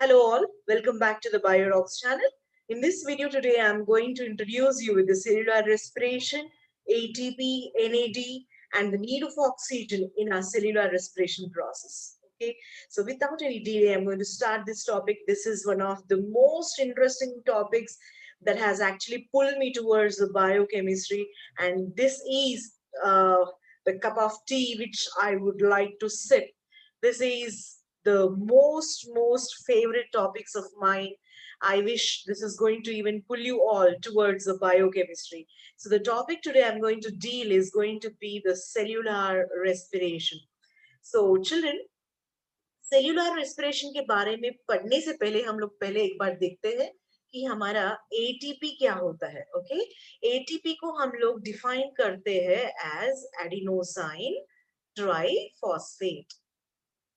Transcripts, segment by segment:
Hello all, welcome back to the BioRocks channel. In this video today, I'm going to introduce you with the cellular respiration, ATP, NAD, and the need of oxygen in our cellular respiration process. Okay, so without any delay, I'm going to start this topic. This is one of the most interesting topics that has actually pulled me towards the biochemistry, and this is the cup of tea which I would like to sip. This is the most favorite topics of mine. I wish this is going to even pull you all towards the biochemistry. So the topic today I'm going to deal is going to be the cellular respiration. So children, cellular respiration के बारे में पढ़ने से पहले हम लोग पहले एक बार देखते हैं कि हमारा एटीपी क्या होता है. ओके, एटीपी को हम लोग डिफाइन करते हैं एज एडिनोसाइन ट्राइफॉस्फेट,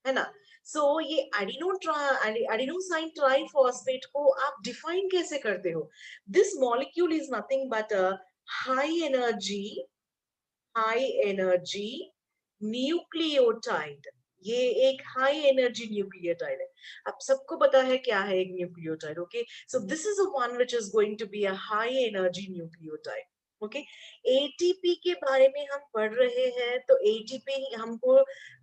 है ना. सो ये एडिनोसाइन ट्राइफॉस्फेट को आप डिफाइन कैसे करते हो? This molecule is nothing but a high energy nucleotide. ये एक हाई एनर्जी न्यूक्लियोटाइड है. अब सबको पता है क्या है एक nucleotide. Okay, so this is a one which is going to be a high energy nucleotide. Okay, ATP के बारे में हम पढ़ रहे हैं, तो एटीपी हमको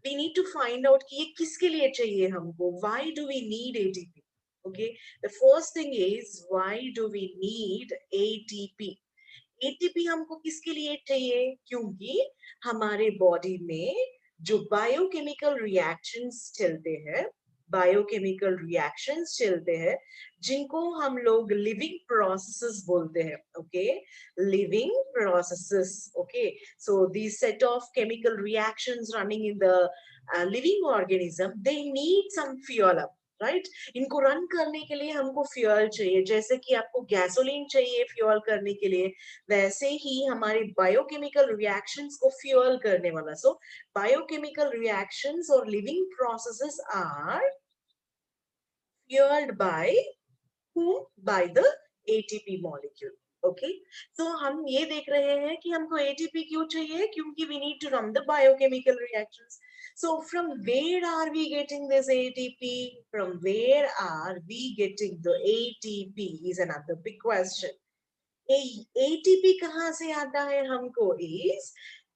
we need to find out कि ये किसके लिए चाहिए हमको. Why do we need ATP? Okay, the first thing is why do we need ATP. ATP हमको किसके लिए चाहिए? क्योंकि हमारे बॉडी में जो बायोकेमिकल रिएक्शंस चलते हैं जिनको हम लोग लिविंग प्रोसेसेस बोलते हैं. Okay, living processes. Okay, so this set of chemical reactions running in the living organism, they need some fuel up, right. इनको रन करने के लिए हमको फ्यूल चाहिए. जैसे कि आपको गैसोलीन चाहिए फ्यूल करने के लिए, वैसे ही हमारे बायोकेमिकल रिएक्शंस को फ्यूल करने वाला. सो बायोकेमिकल रिएक्शंस और living processes are fueled by whom? By the ATP molecule. Okay, तो हम ये देख रहे हैं कि हमको एटीपी क्यों चाहिए? क्योंकि we need to run the biochemical reactions. So from where are we getting this ATP? From where are we getting the ATP is another big question. ATP कहाँ से आता है हमको? इज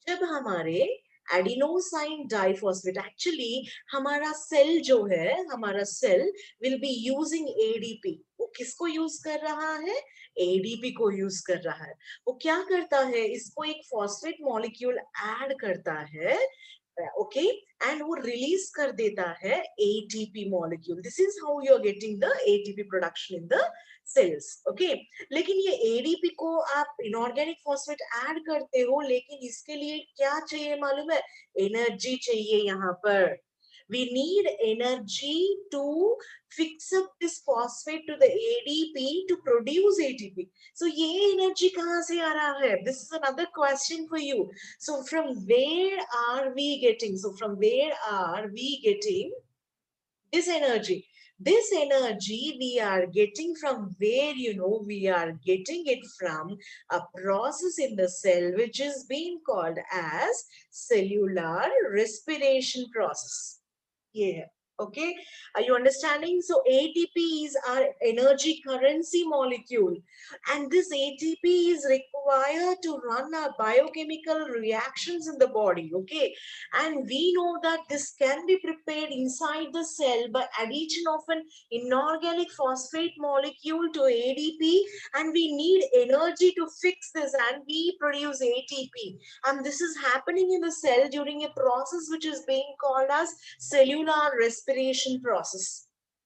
जब हमारे एडिनोसाइन डाइफॉस्फेट, एक्चुअली हमारा cell जो है, हमारा cell will be using ADP. वो किसको यूज कर रहा है? एडीपी को यूज कर रहा है. वो क्या करता है? इसको एक फॉस्फेट मॉलिक्यूल ऐड करता है. ओके, एंड वो रिलीज कर देता है ATP molecule. This is how you are getting the ATP production in the cells. Okay, लेकिन ये एडीपी को आप इनऑर्गेनिक फॉस्फेट ऐड करते हो, लेकिन इसके लिए क्या चाहिए मालूम है? एनर्जी चाहिए. यहाँ पर we need energy to fix up this phosphate to the ADP to produce ATP. So ये energy कहाँ से आ रहा है? This is another question for you. So from where are we getting? This energy? This energy we are getting from where? We are getting it from a process in the cell which is being called as cellular respiration process. Yeah. Okay, are you understanding? So ATP is our energy currency molecule, and this ATP is required to run our biochemical reactions in the body. Okay, and we know that this can be prepared inside the cell by addition of an inorganic phosphate molecule to ADP, and we need energy to fix this, and we produce ATP, and this is happening in the cell during a process which is being called as cellular respiration process.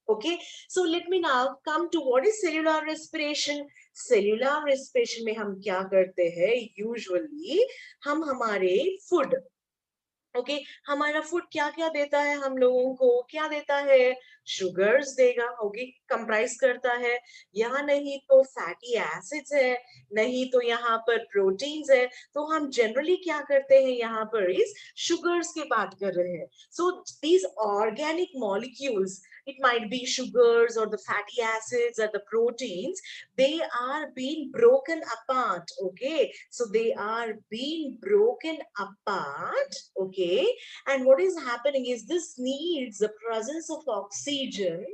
Okay, so let me now come to what is cellular respiration. cellular respiration में हम क्या करते हैं? Usually हम हमारे food, okay, हमारा food क्या क्या देता है हम लोगों को? क्या देता है? शुगर्स देगा. ओके, कंप्राइज करता है, या नहीं तो फैटी एसिड्स है, नहीं तो यहाँ पर प्रोटीन्स है. तो हम जनरली क्या करते हैं यहाँ पर? इस शुगर्स की बात कर रहे हैं. So these organic molecules it might be sugars or the fatty acids or the proteins, they are being broken apart. Okay, so they are being broken apart. Okay, and what is happening is this needs the presence of oxygen,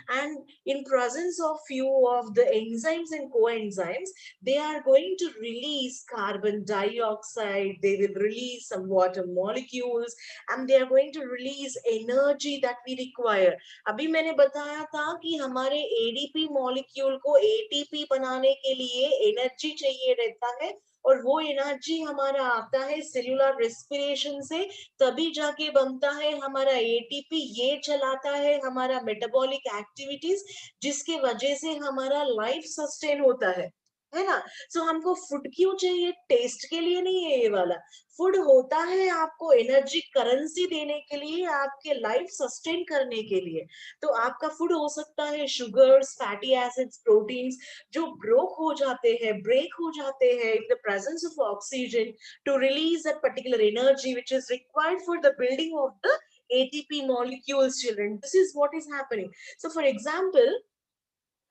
and in presence of few of the enzymes and coenzymes, they are going to release carbon dioxide, they will release some water molecules, and they are going to release energy that we require. अभी मैंने बताया था कि हमारे ADP molecule को ATP बनाने के लिए एनर्जी चाहिए रहता है, और वो एनर्जी हमारा आता है सेल्यूलर रेस्पिरेशन से, तभी जाके बनता है हमारा एटीपी। ये चलाता है हमारा मेटाबॉलिक एक्टिविटीज, जिसके वजह से हमारा लाइफ सस्टेन होता है ना। सो हमको फूड क्यों चाहिए? टेस्ट के लिए नहीं है ये वाला। फूड होता है आपको एनर्जी करेंसी देने के लिए, आपके लाइफ सस्टेन करने के लिए। तो आपका फूड हो सकता है शुगर्स, फैटी एसिड्स, प्रोटीन्स, जो ब्रेक हो जाते हैं in the presence of oxygen to release that particular energy which is required for the building of the ATP molecules, children. This is what is happening. So for example,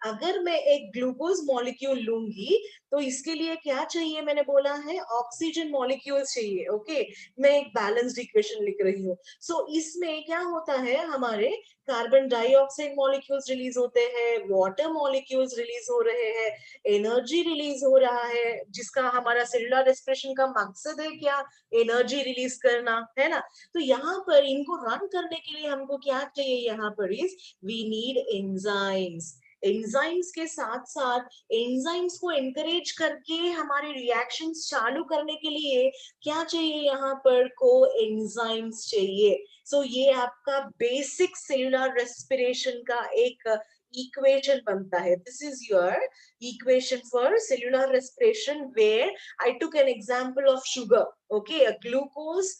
अगर मैं एक glucose molecule लूंगी, तो इसके लिए क्या चाहिए? मैंने बोला है ऑक्सीजन मॉलिक्यूल्स चाहिए। ओके, मैं एक बैलेंस्ड इक्वेशन लिख रही हूँ। सो इसमें क्या होता है, हमारे कार्बन डाइऑक्साइड मॉलिक्यूल्स रिलीज होते हैं, वाटर मॉलिक्यूल्स रिलीज हो रहे हैं, एनर्जी रिलीज हो रहा है, जिसका हमारा सेलुलर रेस्पिरेशन का मकसद है क्या? एनर्जी रिलीज करना, है ना। तो यहाँ पर इनको रन करने के लिए हमको क्या चाहिए? यहाँ पर is we need enzymes. Enzymes के साथ साथ एंजाइम्स को एनकरेज करके हमारे रिएक्शंस चालू करने के लिए क्या चाहिए? यहाँ पर को एंजाइम्स चाहिए। सो ये आपका बेसिक सेलुलर रेस्पिरेशन का एक इक्वेशन बनता है। This is your equation for cellular respiration, where I took an example of sugar. Okay, a glucose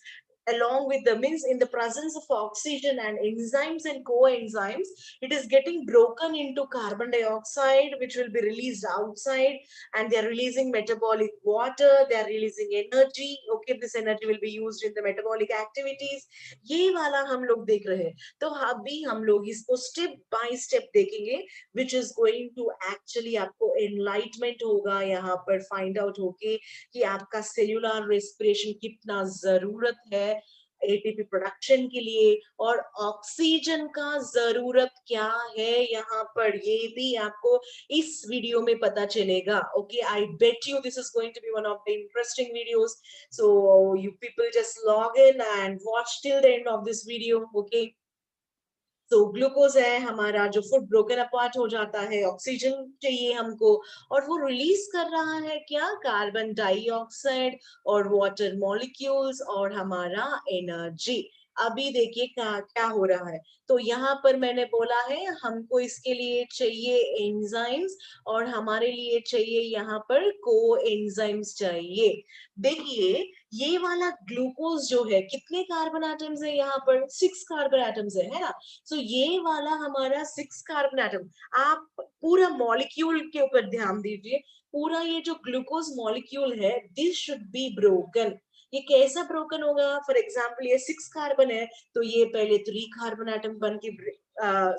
along with the means in the presence of oxygen and enzymes and coenzymes, it is getting broken into carbon dioxide, which will be released outside, and they are releasing metabolic water, they are releasing energy. Okay, this energy will be used in the metabolic activities. ये वाला हम लोग देख रहे हैं। तो अभी हम लोग इसको स्टेप बाय स्टेप देखेंगे, which is going to actually आपको enlightenment होगा यहाँ पर फाइंड आउट होके कि आपका सेल्यूलर रेस्पिरेशन कितना जरूरत है एटीपी प्रोडक्शन के लिए, और ऑक्सीजन का जरूरत क्या है यहाँ पर, ये भी आपको इस वीडियो में पता चलेगा। Okay, I bet you this is going to be one of the interesting videos, so you people just log in and watch till the end of this video. Okay, तो ग्लूकोज है हमारा जो food broken apart हो जाता है, oxygen चाहिए हमको, और वो रिलीज कर रहा है क्या? कार्बन डाइऑक्साइड और वाटर मॉलिक्यूल्स और हमारा एनर्जी। अभी देखिए क्या क्या हो रहा है। तो यहाँ पर मैंने बोला है हमको इसके लिए चाहिए एंजाइम्स, और हमारे लिए चाहिए यहाँ पर को एंजाइम्स चाहिए। देखिए ये वाला ग्लूकोज जो है, कितने कार्बन एटम्स है यहाँ पर? 6 कार्बन एटम्स है ना। सो ये वाला हमारा 6 कार्बन एटम, आप पूरा मॉलिक्यूल के ऊपर ध्यान दीजिए। पूरा ये जो ग्लूकोज मॉलिक्यूल है, दिस शुड बी ब्रोकन। ये कैसा ब्रोकन होगा? फॉर एग्जाम्पल ये 6 कार्बन है, तो ये पहले 3 कार्बन एटम बन के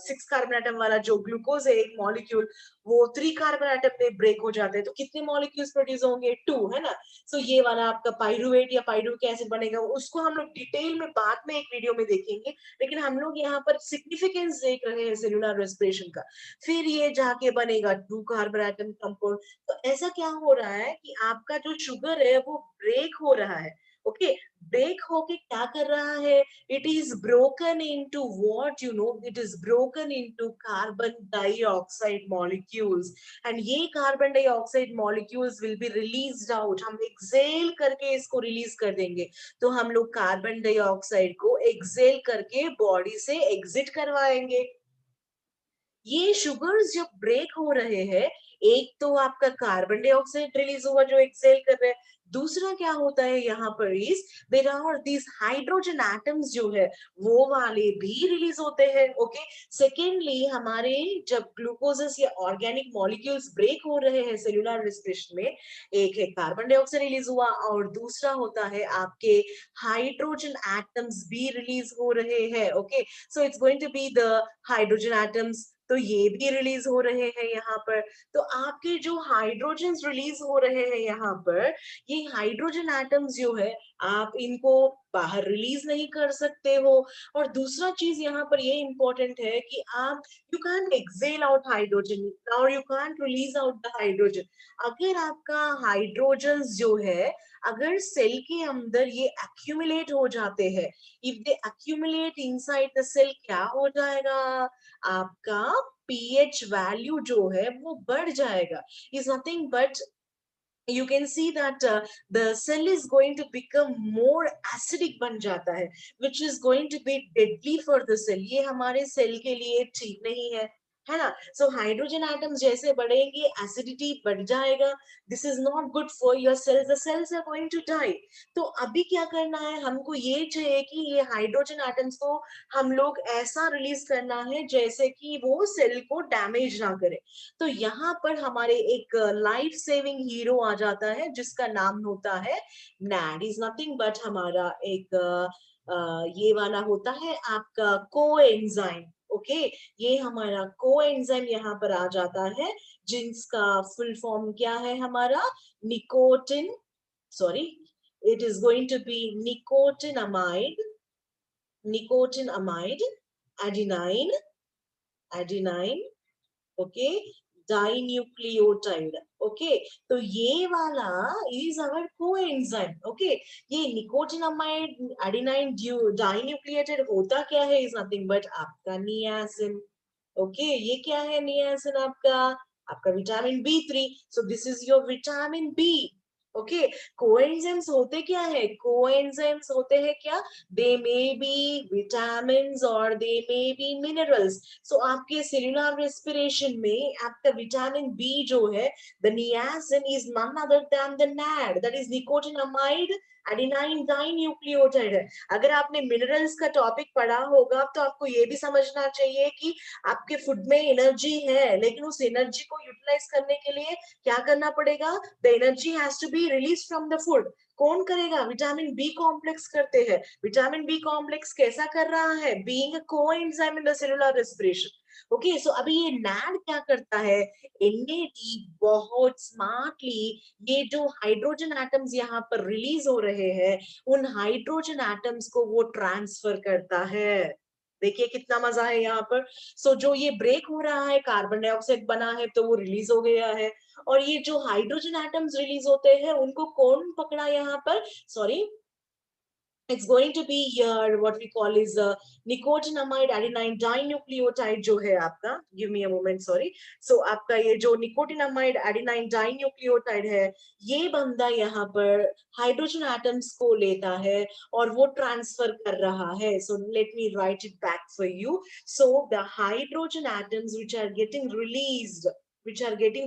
6 कार्बन एटम वाला जो ग्लूकोज है एक मॉलिक्यूल, वो 3 कार्बन एटम में ब्रेक हो जाते हैं, तो कितने मॉलिक्यूल्स प्रोड्यूस होंगे? 2, है ना। सो ये वाला आपका पाइरुवेट या पाइरुविक एसिड बनेगा, उसको हम लोग डिटेल में बाद में एक वीडियो में देखेंगे, लेकिन हम लोग यहाँ पर सिग्निफिकेंस देख रहे हैं सेलुलर रेस्पिरेशन का। फिर ये जाके बनेगा 2 कार्बन एटम कंपाउंड। तो ऐसा क्या हो रहा है कि आपका जो शुगर है वो ब्रेक हो रहा है। ओके, ब्रेक होके क्या कर रहा है? It is broken into what, you know, it is broken into carbon dioxide molecules, and ये carbon dioxide molecules will be released out. हम एक्सेल करके इसको रिलीज कर देंगे, तो हम लोग कार्बन डाइऑक्साइड को एक्सेल करके बॉडी से एग्जिट करवाएंगे। ये शुगर्स जब ब्रेक हो रहे हैं, एक तो आपका कार्बन डाइऑक्साइड रिलीज हुआ जो एक्सेल कर रहे हैं, दूसरा क्या होता है यहाँ पर is there are these hydrogen atoms जो है वो वाले भी रिलीज होते हैं। ओके, सेकेंडली हमारे जब ग्लूकोजेस या ऑर्गेनिक मॉलिक्यूल्स ब्रेक हो रहे हैं सेलुलर रेस्पिरेशन में, एक है कार्बन डाइऑक्साइड रिलीज हुआ और दूसरा होता है आपके हाइड्रोजन एटम्स भी रिलीज हो रहे हैं। Okay, so it's going to be the hydrogen atoms, तो ये भी रिलीज हो रहे हैं यहाँ पर। तो आपके जो हाइड्रोजन रिलीज हो रहे हैं यहाँ पर, ये हाइड्रोजन एटम्स जो है आप इनको बाहर रिलीज नहीं कर सकते हो। और दूसरा चीज यहाँ पर ये इंपॉर्टेंट है कि आप you can't exhale out hydrogen और you can't release out the hydrogen. अगर आपका हाइड्रोजन जो है अगर सेल के अंदर ये एक्यूमुलेट हो जाते हैं, if they accumulate inside the cell, क्या हो जाएगा, आपका pH वैल्यू जो है वो बढ़ जाएगा। Is nothing but you can see that the cell is going to become more acidic बन जाता है, which is going to be deadly for the cell। ये हमारे सेल के लिए ठीक नहीं है ना। सो हाइड्रोजन एटम्स जैसे बढ़ेंगे एसिडिटी बढ़ जाएगा, this is not good for your cells, the cells are going to die. तो अभी क्या करना है, हमको ये चाहिए कि ये हाइड्रोजन एटम्स को हम लोग ऐसा रिलीज करना है जैसे कि वो सेल को डैमेज ना करे। तो यहाँ पर हमारे एक लाइफ सेविंग हीरो आ जाता है जिसका नाम होता है नैड। इज नथिंग बट हमारा एक ये वाला होता है आपका कोएंजाइम। ओके, ये हमारा कोएंजाइम यहाँ पर आ जाता है जिसका फुल फॉर्म क्या है हमारा, nicotine, sorry, it is going to be nicotinamide, nicotinamide adenine, adenine, okay, dinucleotide. Okay, तो ये वाला इज अवर कोएंजाइम। ओके, ये निकोटिनामाइड एडेनाइन डाइन्यूक्लियोटाइड होता क्या है, इज नथिंग बट आपका नियासिन। ओके, ये क्या है नियासिन, आपका आपका vitamin B 3। So this is your vitamin B. Okay, coenzymes होते क्या है, कोएंजाइम्स होते हैं क्या, दे मे बी विटामिन्स और दे मे बी मिनरल्स। सो आपके सेल्यूलर रेस्पिरेशन में आपका विटामिन बी जो है, the niacin is none other than the NAD, that is nicotinamide adenine dinucleotide है। अगर आपने मिनरल्स का टॉपिक पढ़ा होगा तो आपको ये भी समझना चाहिए कि आपके फूड में एनर्जी है, लेकिन उस एनर्जी को यूटिलाइज करने के लिए क्या करना पड़ेगा, the energy has to be release from the food. कौन करेगा, विटामिन बी कॉम्प्लेक्स करते हैं। विटामिन बी कॉम्प्लेक्स कैसा कर रहा है, being a coenzyme in the cellular respiration. Okay, so अभी ये नैड क्या करता है, एनएडी बहुत स्मार्टली ये जो हाइड्रोजन एटम्स यहाँ पर रिलीज हो रहे हैं उन हाइड्रोजन एटम्स को वो ट्रांसफर करता है। देखिए कितना मजा है यहाँ पर। सो जो ये ब्रेक हो रहा है, कार्बन डाइऑक्साइड बना है तो वो रिलीज हो गया है, और ये जो हाइड्रोजन एटम्स रिलीज होते हैं उनको कौन पकड़ा यहाँ पर, sorry, it's going to be your what we call is nicotinamide adenine dinucleotide जो है आपका, give me a moment, sorry। so आपका ये जो nicotinamide adenine dinucleotide है, ये बंदा यहाँ पर हाइड्रोजन एटम्स को लेता है और वो ट्रांसफर कर रहा है। so let me write it back for you। so the hydrogen atoms which are getting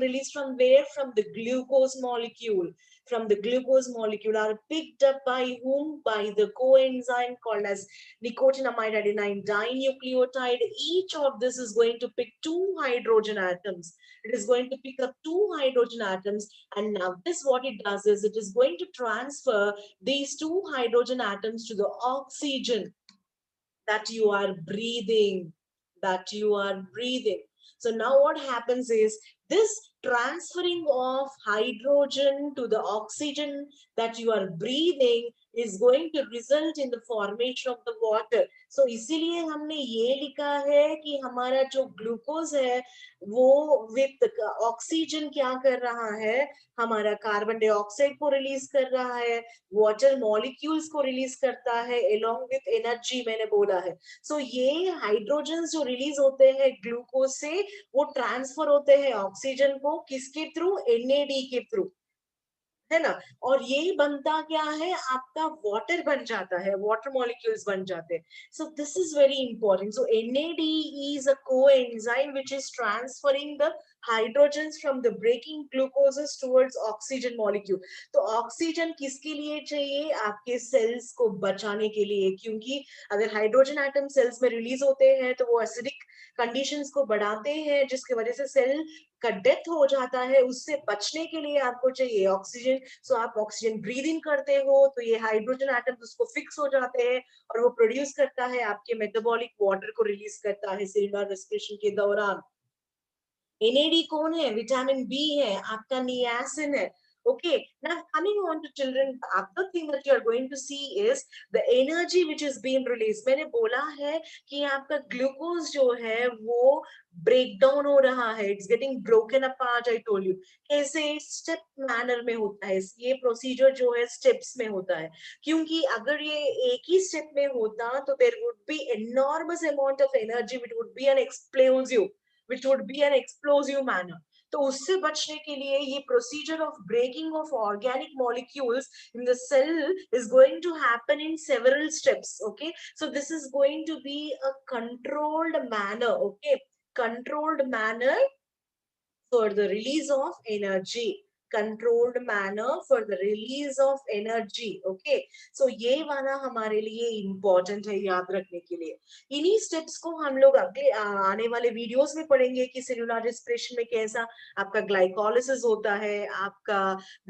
released from where, from the glucose molecule, from the glucose molecule are picked up by whom? By the coenzyme called as nicotinamide adenine dinucleotide. Each of this is going to pick two hydrogen atoms. It is going to pick up two hydrogen atoms, and now this what it does is it is going to transfer these two hydrogen atoms to the oxygen that you are breathing, that you are breathing. So now what happens is this transferring of hydrogen to the oxygen that you are breathing is going to result in the formation of the water। So इसीलिए हमने ये लिखा है कि हमारा जो glucose है वो विद ऑक्सीजन क्या कर रहा है, हमारा कार्बन डाइऑक्साइड को रिलीज कर रहा है, वाटर मॉलिक्यूल्स को रिलीज करता है एलोंग विथ एनर्जी, मैंने बोला है। सो ये हाइड्रोजन जो रिलीज होते हैं ग्लूकोज से वो ट्रांसफर होते हैं ऑक्सीजन को, किसके थ्रू, एनएडी के थ्रू। है ना। और ये बनता क्या है, आपका वाटर बन जाता है, वाटर मॉलिक्यूल्स बन जाते हैं। So this is very important. So NAD is a coenzyme which is transferring the hydrogens from the breaking glucoses towards oxygen molecule. तो ऑक्सीजन किसके लिए चाहिए, आपके सेल्स को बचाने के लिए, क्योंकि अगर हाइड्रोजन एटम सेल्स में रिलीज होते हैं तो वो एसिडिक कंडीशंस को बढ़ाते हैं, जिसकी वजह से सेल का डेथ हो जाता है। उससे बचने के लिए आपको चाहिए ऑक्सीजन। सो आप ऑक्सीजन ब्रीद इन करते हो तो ये हाइड्रोजन एटम्स उसको फिक्स हो जाते हैं और वो प्रोड्यूस करता है आपके मेटाबॉलिक वाटर को रिलीज करता है सेलुलर रेस्पिरेशन के दौरान। NAD कौन है, विटामिन बी है, आपका नियासिन है। Okay, now coming on to children, the other thing that you are going to see is the energy which is being released. मैंने बोला है कि आपका ग्लूकोज जो है वो ब्रेक डाउन हो रहा है, it's getting broken apart, I told you. कैसे, स्टेप मैनर में होता है ये प्रोसीजर जो है, स्टेप्स में होता है। क्योंकि अगर ये एक ही स्टेप में होता तो there would be enormous amount of energy which would be an explosive, which would be an explosive manner. तो उससे बचने के लिए ये procedure of breaking of organic molecules in the cell is going to happen in several steps. Okay, so this is going to be a controlled manner. Okay, controlled manner for the release of energy, controlled manner for the release of energy. Okay, so ये वाला हमारे लिए important है याद रखने के लिए। इन्हीं steps को हम लोग अगले आने वाले वीडियोस में पढ़ेंगे कि सेलुलर रेस्पिरेशन में कैसा आपका ग्लाइकोलिसिस होता है, आपका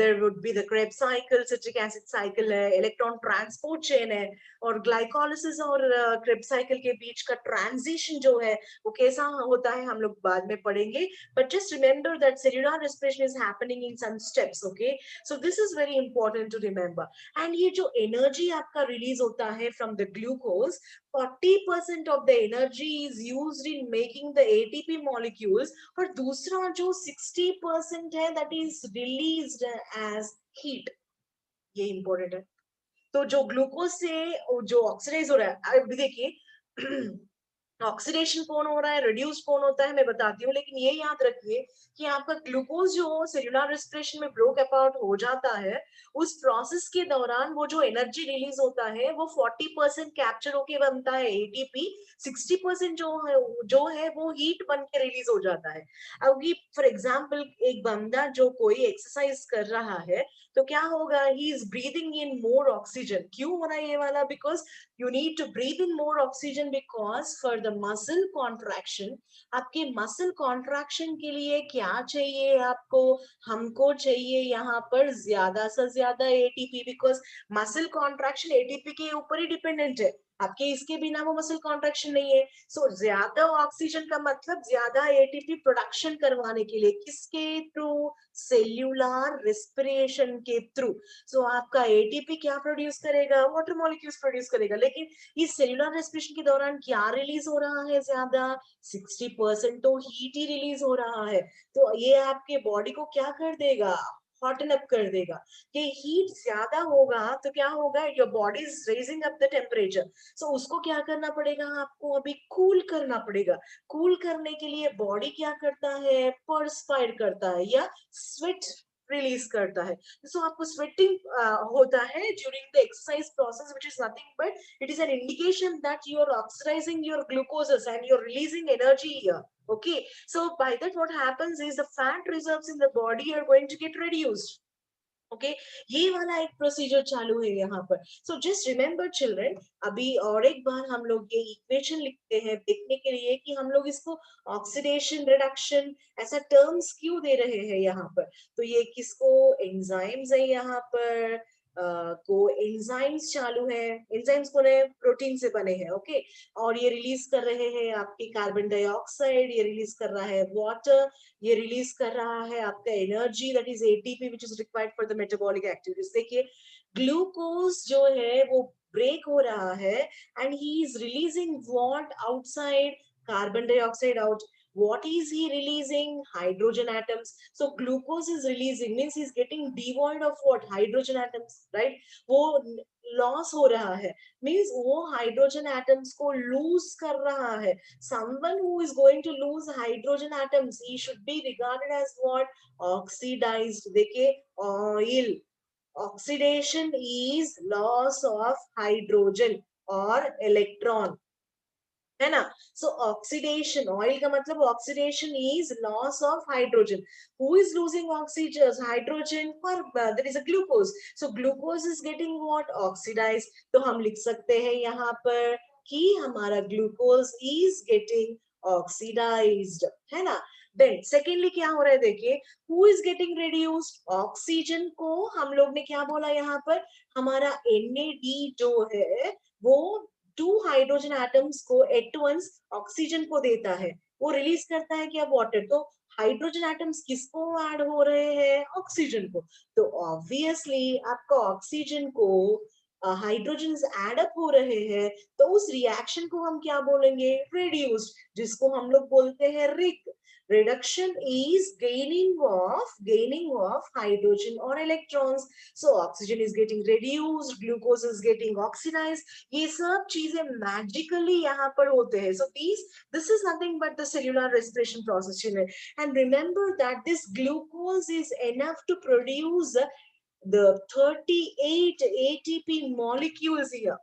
there would be the Krebs cycle, citric acid cycle है, electron transport chain है, और ग्लाइकोलिसिस और Krebs cycle के बीच का ट्रांजिशन जो है वो कैसा होता है हम लोग बाद में पढ़ेंगे। But just remember that cellular respiration is happening in some steps. Okay, so this is very important to remember. And ये जो energy आपका release होता है from the glucose, 40% of the energy is used in making the ATP molecules, और दूसरा जो 60% है that is released as heat. ये important है। तो जो ग्लूकोज से जो ऑक्सीडाइज हो रहा है, अभी देखिए ऑक्सीडेशन कौन हो रहा है, रिड्यूस कौन होता है, मैं बताती हूँ। लेकिन ये याद रखिए कि आपका ग्लूकोज जो सेल्यूलर रेस्पिरेशन में ब्रोक अपाउट हो जाता है, उस प्रोसेस के दौरान वो जो एनर्जी रिलीज होता है वो 40% कैप्चर होके बनता है एटीपी, 60% जो है वो हीट बन के रिलीज हो जाता है। अभी फॉर एग्जाम्पल एक बंदा जो कोई एक्सरसाइज कर रहा है तो क्या होगा, he is breathing in more oxygen. क्यों हो रहा है ये वाला, because you need to breathe in more oxygen, because for the muscle contraction, आपके muscle contraction के लिए क्या चाहिए आपको, हमको चाहिए यहाँ पर ज्यादा से ज्यादा ATP, because muscle contraction ATP के ऊपर ही डिपेंडेंट है, आपके इसके बिना वो मसल कॉन्ट्रैक्शन नहीं है। सो ज्यादा ऑक्सीजन का मतलब ज्यादा ATP प्रोडक्शन करवाने के लिए, किसके थ्रू, सेल्यूलर रेस्पिरेशन के थ्रू। सो आपका ATP क्या प्रोड्यूस करेगा, वाटर मॉलिक्यूल्स प्रोड्यूस करेगा। लेकिन इस सेल्यूलर रेस्पिरेशन के दौरान क्या रिलीज हो रहा है ज्यादा, 60% तो हीट ही रिलीज हो रहा है। तो ये आपके बॉडी को क्या कर देगा, हॉटन अप कर देगा। ये हीट ज्यादा होगा तो क्या होगा, your body is raising up the temperature. सो उसको क्या करना पड़ेगा, आपको अभी कूल करना पड़ेगा। कूल करने के लिए बॉडी क्या करता है, परस्पायर करता है या स्वेट रिलीज करता है। सो आपको स्वेटिंग होता है during the exercise process, which is nothing but it is an indication that you are oxidizing your glucoses and you're releasing energy here. Okay, so by that what happens is the fat reserves in the body are going to get reduced. Okay, ये वाला एक procedure चालू है यहाँ पर। So just remember children, अभी और एक बार हम लोग ये इक्वेशन लिखते हैं देखने के लिए कि हम लोग इसको ऑक्सीडेशन रिडक्शन ऐसा टर्म्स क्यों दे रहे हैं यहाँ पर। तो ये किसको, एंजाइम्स है यहाँ पर, को एंजाइम्स चालू है। एंजाइम्स कौन है, प्रोटीन से बने हैं। ओके, और ये रिलीज कर रहे हैं आपकी कार्बन डाइऑक्साइड, ये रिलीज कर रहा है वाटर, ये रिलीज कर रहा है आपका energy that is ATP which is required for the metabolic activities. देखिए ग्लूकोज जो है वो ब्रेक हो रहा है and he is releasing what outside, carbon dioxide out. What is he releasing, hydrogen atoms. So glucose is releasing means he is getting devoid of what, hydrogen atoms, right? वो loss हो रहा है, means वो hydrogen atoms को loose कर रहा है। someone who is going to lose hydrogen atoms, he should be regarded as what, oxidized. देखिए oil, oxidation is loss of hydrogen और इलेक्ट्रॉन, है ना. सो ऑक्सीडेशन, ऑयल का मतलब oxidation is loss of hydrogen. Who is losing oxygen? Hydrogen. और there is a glucose. So glucose is getting what? Oxidise. तो हम लिख सकते हैं यहाँ पर कि हमारा ग्लूकोज इज गेटिंग ऑक्सीडाइज्ड, है ना. देन सेकेंडली क्या हो रहा है देखिए, who is getting reduced? Oxygen को हम लोग ने क्या बोला यहाँ पर, हमारा NAD जो है वो टू हाइड्रोजन एटम्स को एट वंस ऑक्सीजन को देता है, वो रिलीज करता है क्या? वाटर. तो हाइड्रोजन एटम्स किसको ऐड हो रहे हैं? ऑक्सीजन को. तो ऑब्वियसली आपका ऑक्सीजन को हाइड्रोजन ऐड अप हो रहे हैं, तो उस रिएक्शन को हम क्या बोलेंगे? रिड्यूस्ड, जिसको हम लोग बोलते हैं rig. Reduction is gaining of hydrogen or electrons. So oxygen is getting reduced, glucose is getting oxidized. ये सब चीजें मैजिकली यहाँ पर होते हैं. So this is nothing but the cellular respiration process, children. And remember that this glucose is enough to produce the 38 ATP molecules here,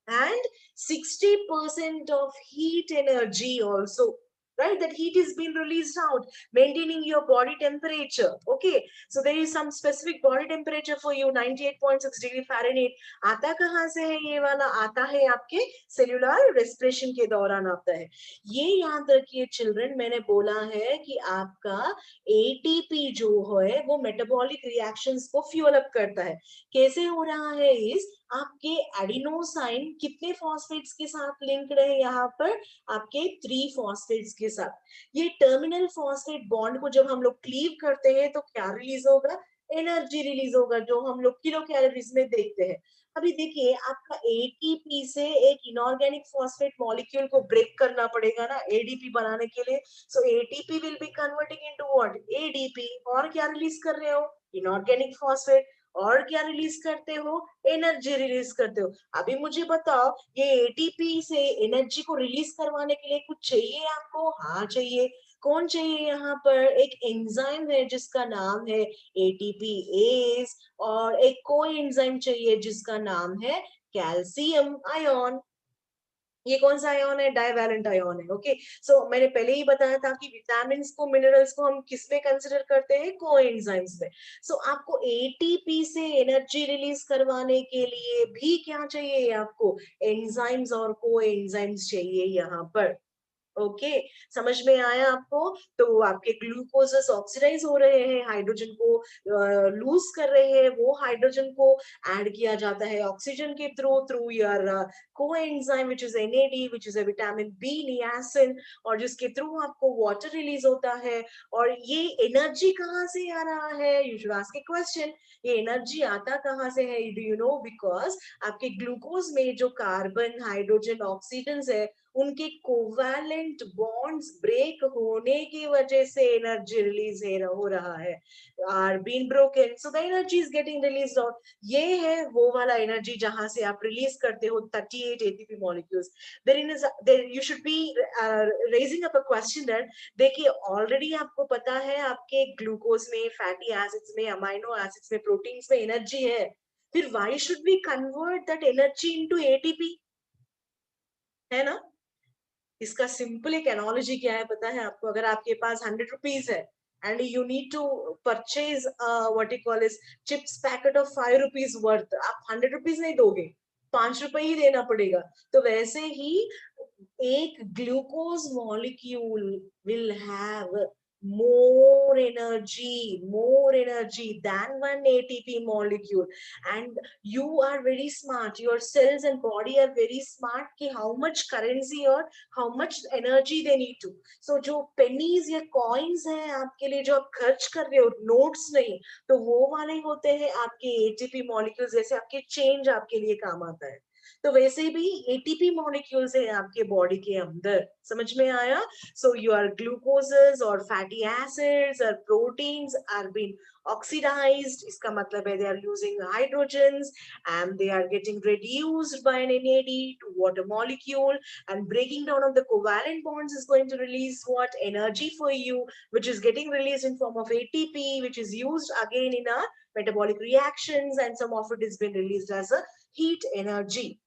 and 60% of heat energy also, right? That heat is being released out, maintaining your body temperature. Okay, so there is some specific body temperature for you, 98.6 degree Fahrenheit. आता कहाँ से है ये वाला? आता है आपके cellular respiration के दौरान आता है. ये याद रखिए चिल्ड्रन, मैंने बोला है कि आपका ATP जो है वो मेटाबॉलिक रिएक्शंस को फ्यूल अप करता है. कैसे हो रहा है? इस आपके एडिनोसाइन कितने फॉस्फेट्स के साथ लिंक्ड है? यहाँ पर आपके 3 फॉस्फेट्स के साथ. ये टर्मिनल फॉस्फेट बॉन्ड को जब हम लोग क्लीव करते हैं तो क्या रिलीज होगा? एनर्जी रिलीज होगा, जो हम लोग किलो कैलोरीज में देखते हैं. अभी देखिए, आपका ATP से एक इनऑर्गेनिक फॉस्फेट मॉलिक्यूल को ब्रेक करना पड़ेगा ना ADP बनाने के लिए. सो ATP will be converting into what? ADP. और क्या रिलीज कर रहे हो? Inorganic phosphate. और क्या रिलीज करते हो? एनर्जी रिलीज करते हो. अभी मुझे बताओ, ये ATP से एनर्जी को रिलीज करवाने के लिए कुछ चाहिए आपको? हाँ चाहिए. कौन चाहिए यहाँ पर? एक एंजाइम है जिसका नाम है ATPase, और एक कोई एंजाइम चाहिए जिसका नाम है कैल्शियम आयन. ये कौन सा आयन है? डाइवैलेंट आयन है. ओके, सो मैंने पहले ही बताया था कि विटामिन को, मिनरल्स को हम किस में कंसिडर करते हैं? कोएंजाइम्स में. सो आपको ATP से एनर्जी रिलीज करवाने के लिए भी क्या चाहिए? आपको एंजाइम्स और कोएंजाइम्स चाहिए यहाँ पर. ओके, समझ में आया आपको? तो आपके ग्लूकोजेस ऑक्सीडाइज हो रहे हैं, हाइड्रोजन को लूज कर रहे हैं, वो हाइड्रोजन को ऐड किया जाता है ऑक्सीजन के through through your coenzyme which is NAD, which is a vitamin B niacin, और जिसके थ्रू आपको वाटर रिलीज होता है. और ये एनर्जी कहाँ से आ रहा है? You should ask A question. ये एनर्जी आता कहाँ से है? Do you know? बिकॉज आपके ग्लूकोज में जो कार्बन, हाइड्रोजन, ऑक्सीजन है, उनके कोवैलेंट बॉन्ड्स ब्रेक होने की वजह से एनर्जी रिलीज हो रहा है, are been broken, so the energy is getting released out. ये है वो वाला एनर्जी जहां से आप रिलीज करते हो 38 ATP molecules. There you should be raising up a question that, देखिए ऑलरेडी आपको पता है आपके ग्लूकोज में, फैटी एसिड्स में, अमाइनो एसिड्स में, प्रोटीन्स में एनर्जी है, फिर why should we convert that energy into ATP? है ना. इसका सिंपल एक एनालॉजी क्या है पता है आपको? अगर आपके पास 100 रुपीज है and you need to purchase what you call is chips packet of 5 rupees worth, आप 100 रुपीज नहीं दोगे, 5 रुपए ही देना पड़ेगा. तो वैसे ही एक glucose molecule will have more energy than one ATP molecule. And you are very smart, your cells and body are very smart कि how much currency or how much energy they need to. So जो pennies या coins हैं आपके लिए, जो आप खर्च कर रहे हो, notes नहीं, तो वो वाले होते हैं आपके ATP molecules, जैसे आपके change आपके लिए काम आता है. तो वैसे भी एटीपी मॉलिक्यूल्स है आपके बॉडी के अंदर, समझ में आया? सो योर ग्लूकोजेस और फैटी एसिड्स और प्रोटीन्स आर बीन oxidized, इसका मतलब है they are losing hydrogens and they are getting reduced by an NAD to water molecule, and breaking down of the covalent bonds is going to release what? Energy for you, which is getting released in form of ATP, which is used again in a metabolic reactions, and some of it has been released as a heat energy.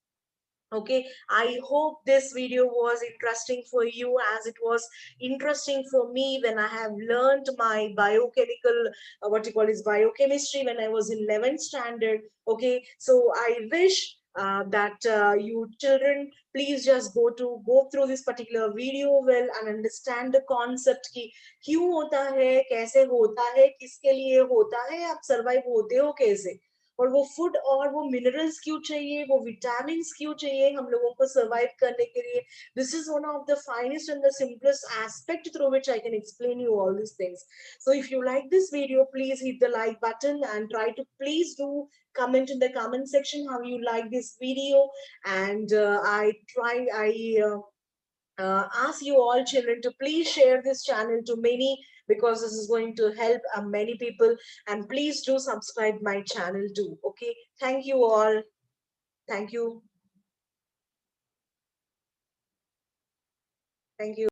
Okay, I hope this video was interesting for you as it was interesting for me when I have learned my biochemical, what you call is biochemistry, when I was in 11th standard. Okay, so I wish that you children please just go through this particular video well and understand the concept ki क्यों होता है, कैसे होता है, किसके लिए होता है, आप survive होते हो कैसे, और वो फूड और वो मिनरल्स क्यों चाहिए, वो विटामिन क्यों चाहिए हम लोगों को सर्वाइव करने के लिए. This is one of the finest and the simplest aspect through which I can explain you all these things. So if you like this video, please hit the like button and try to please do comment in the comment section how you like this video. And I ask you all children to please share this channel to many, because this is going to help many people, and please do subscribe my channel too. Okay, thank you all. Thank you. Thank you.